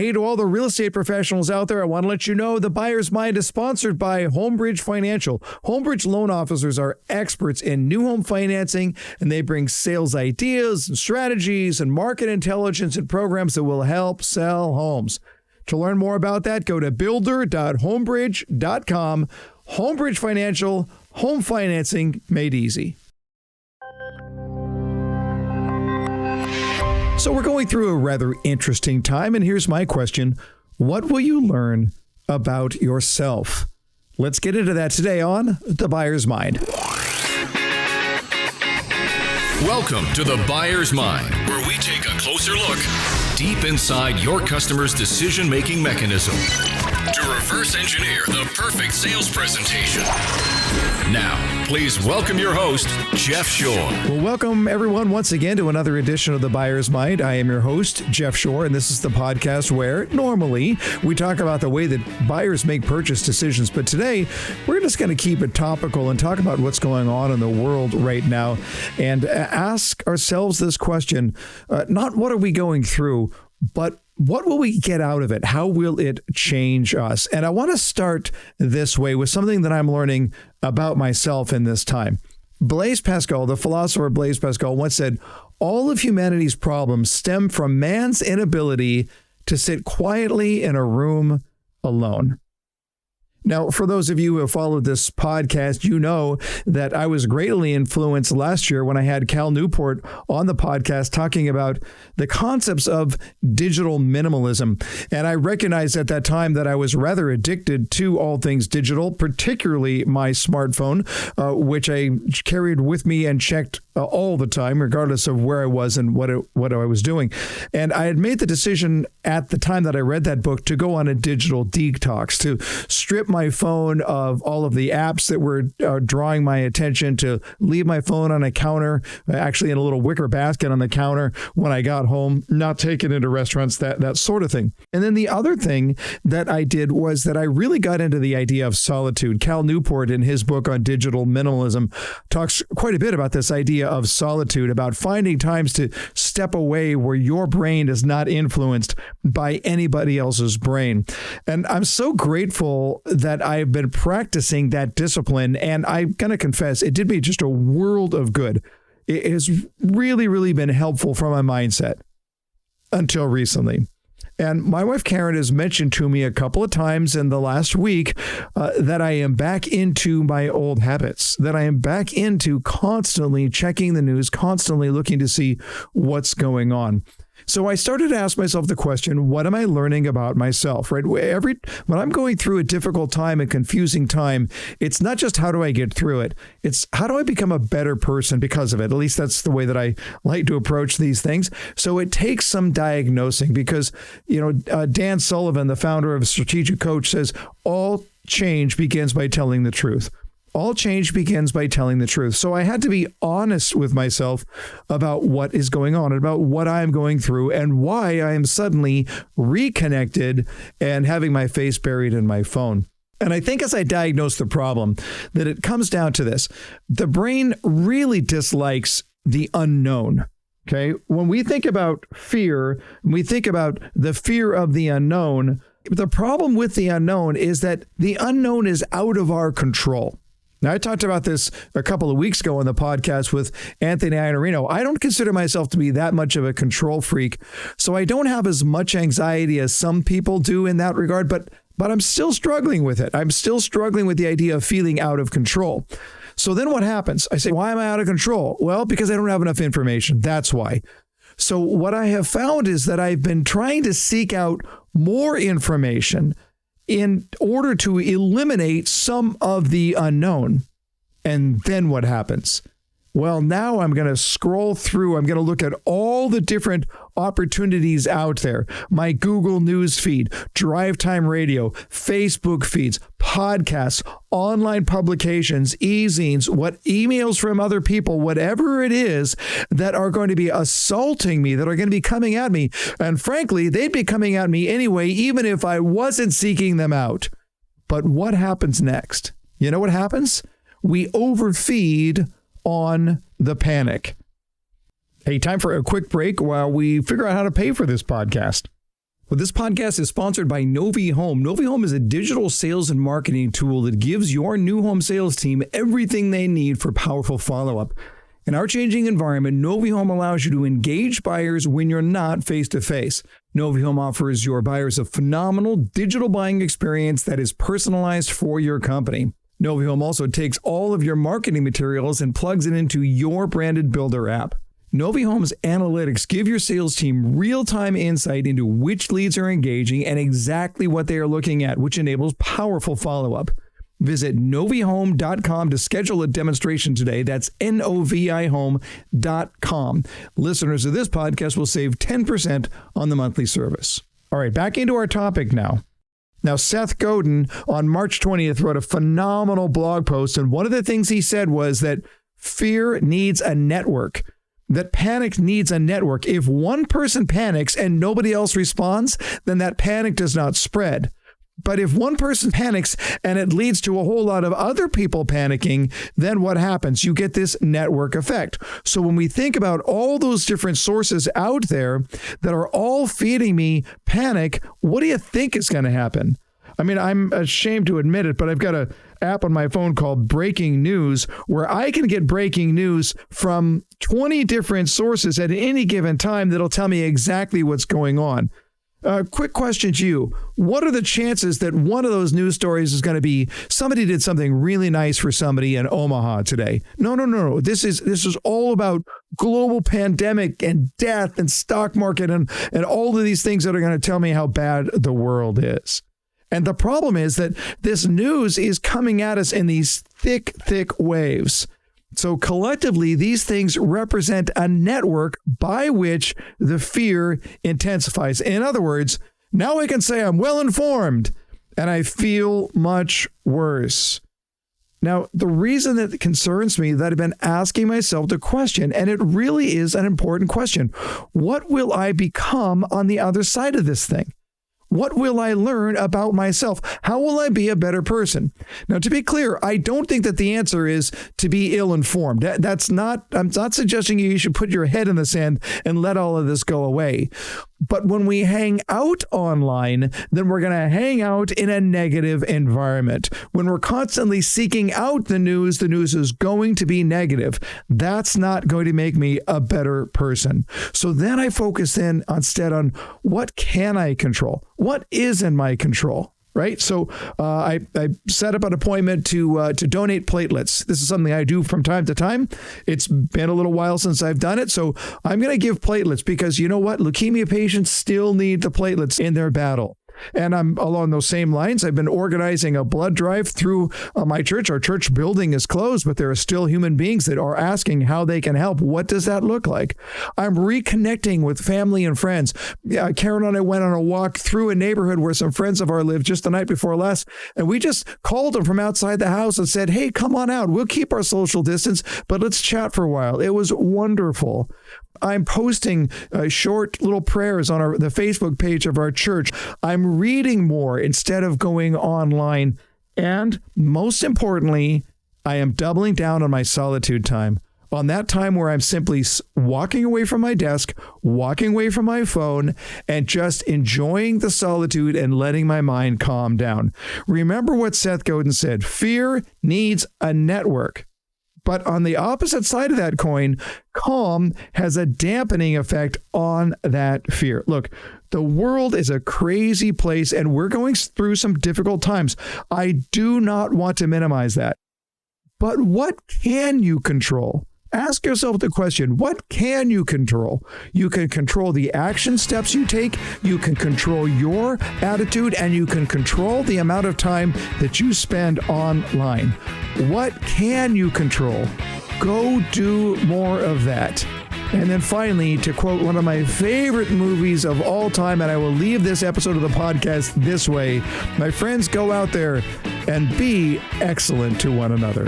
Hey, to all the real estate professionals out there, I want to let you know the Buyer's Mind is sponsored by Homebridge Financial. Homebridge loan officers are experts in new home financing, and they bring sales ideas and strategies and market intelligence and programs that will help sell homes. To learn more about that, go to builder.homebridge.com. Homebridge Financial, home financing made easy. So we're going through a rather interesting time, and here's my question. What will you learn about yourself? Let's get into that today on The Buyer's Mind. Welcome to The Buyer's Mind, where we take a closer look deep inside your customer's decision-making mechanism to reverse engineer the perfect sales presentation. Now, please welcome your host, Jeff Shore. Well, welcome everyone once again to another edition of The Buyer's Mind. I am your host, Jeff Shore, and this is the podcast where normally we talk about the way that buyers make purchase decisions. But today, we're just going to keep it topical and talk about what's going on in the world right now and ask ourselves this question, not what are we going through, but what will we get out of it? How will it change us? And I want to start this way with something that I'm learning about myself in this time. Blaise Pascal, the philosopher Blaise Pascal, once said, all of humanity's problems stem from man's inability to sit quietly in a room alone. Now, for those of you who have followed this podcast, you know that I was greatly influenced last year when I had Cal Newport on the podcast talking about the concepts of digital minimalism. And I recognized at that time that I was rather addicted to all things digital, particularly my smartphone, which I carried with me and checked all the time, regardless of where I was and what I was doing. And I had made the decision at the time that I read that book to go on a digital detox, to strip my phone of all of the apps that were drawing my attention, to leave my phone on a counter, actually in a little wicker basket on the counter when I got home, not take it into restaurants, that sort of thing. And then the other thing that I did was that I really got into the idea of solitude. Cal Newport, in his book on digital minimalism, talks quite a bit about this idea of solitude, about finding times to step away where your brain is not influenced by anybody else's brain. And I'm so grateful that I've been practicing that discipline, and I'm going to confess, it did me just a world of good. It has really, really been helpful for my mindset until recently. And my wife, Karen, has mentioned to me a couple of times in the last week that I am back into my old habits, that I am back into constantly checking the news, constantly looking to see what's going on. So I started to ask myself the question, what am I learning about myself, right? When I'm going through a difficult time, a confusing time, it's not just how do I get through it, it's how do I become a better person because of it? At least that's the way that I like to approach these things. So it takes some diagnosing because, Dan Sullivan, the founder of Strategic Coach, says all change begins by telling the truth. All change begins by telling the truth. So I had to be honest with myself about what is going on, about what I'm going through, and why I am suddenly reconnected and having my face buried in my phone. And I think as I diagnose the problem, that it comes down to this. The brain really dislikes the unknown. Okay? When we think about fear, when we think about the fear of the unknown, the problem with the unknown is that the unknown is out of our control. Now, I talked about this a couple of weeks ago on the podcast with Anthony Iannarino. I don't consider myself to be that much of a control freak, so I don't have as much anxiety as some people do in that regard, but I'm still struggling with it. I'm still struggling with the idea of feeling out of control. So then what happens? I say, why am I out of control? Well, because I don't have enough information. That's why. So what I have found is that I've been trying to seek out more information in order to eliminate some of the unknown. And then what happens? Well, now I'm going to scroll through. I'm going to look at all the different opportunities out there. My Google News feed, Drive Time Radio, Facebook feeds, podcasts, online publications, e-zines, emails from other people, whatever it is that are going to be assaulting me, that are going to be coming at me. And frankly, they'd be coming at me anyway, even if I wasn't seeking them out. But what happens next? You know what happens? We overfeed on the panic. Hey, time for a quick break while we figure out how to pay for this podcast. Well, this podcast is sponsored by Novi Home. Novi Home is a digital sales and marketing tool that gives your new home sales team everything they need for powerful follow-up. In our changing environment, Novi Home allows you to engage buyers when you're not face-to-face. Novi Home offers your buyers a phenomenal digital buying experience that is personalized for your company. Novi Home also takes all of your marketing materials and plugs it into your branded builder app. Novi Home's analytics give your sales team real-time insight into which leads are engaging and exactly what they are looking at, which enables powerful follow-up. Visit novihome.com to schedule a demonstration today. That's novihome.com. Listeners of this podcast will save 10% on the monthly service. All right, back into our topic now. Now, Seth Godin on March 20th wrote a phenomenal blog post, and one of the things he said was that fear needs a network. That panic needs a network. If one person panics and nobody else responds, then that panic does not spread. But if one person panics and it leads to a whole lot of other people panicking, then what happens? You get this network effect. So when we think about all those different sources out there that are all feeding me panic, what do you think is going to happen? I mean, I'm ashamed to admit it, but I've got an app on my phone called Breaking News, where I can get breaking news from 20 different sources at any given time that'll tell me exactly what's going on. Quick question to you. What are the chances that one of those news stories is going to be somebody did something really nice for somebody in Omaha today? No. This is all about global pandemic and death and stock market and all of these things that are going to tell me how bad the world is. And the problem is that this news is coming at us in these thick waves. So collectively, these things represent a network by which the fear intensifies. In other words, now I can say I'm well informed and I feel much worse. Now, the reason that it concerns me that I've been asking myself the question, and it really is an important question, what will I become on the other side of this thing? What will I learn about myself? How will I be a better person? Now, to be clear, I don't think that the answer is to be ill-informed. I'm not suggesting you should put your head in the sand and let all of this go away. But when we hang out online, then we're going to hang out in a negative environment. When we're constantly seeking out the news is going to be negative. That's not going to make me a better person. So then I focus in instead on what can I control? What is in my control? Right. So I set up an appointment to donate platelets. This is something I do from time to time. It's been a little while since I've done it. So I'm going to give platelets because you know what? Leukemia patients still need the platelets in their battle. And I'm along those same lines. I've been organizing a blood drive through my church. Our church building is closed, but there are still human beings that are asking how they can help. What does that look like? I'm reconnecting with family and friends. Karen and I went on a walk through a neighborhood where some friends of ours live just the night before last. And we just called them from outside the house and said, hey, come on out. We'll keep our social distance, but let's chat for a while. It was wonderful. I'm posting short little prayers on the Facebook page of our church. I'm reading more instead of going online. And most importantly, I am doubling down on my solitude time. On that time where I'm simply walking away from my desk, walking away from my phone, and just enjoying the solitude and letting my mind calm down. Remember what Seth Godin said, fear needs a network. But on the opposite side of that coin, calm has a dampening effect on that fear. Look, the world is a crazy place and we're going through some difficult times. I do not want to minimize that. But what can you control? Ask yourself the question, what can you control? You can control the action steps you take, you can control your attitude, and you can control the amount of time that you spend online. What can you control? Go do more of that. And then finally, to quote one of my favorite movies of all time, and I will leave this episode of the podcast this way, my friends, go out there and be excellent to one another.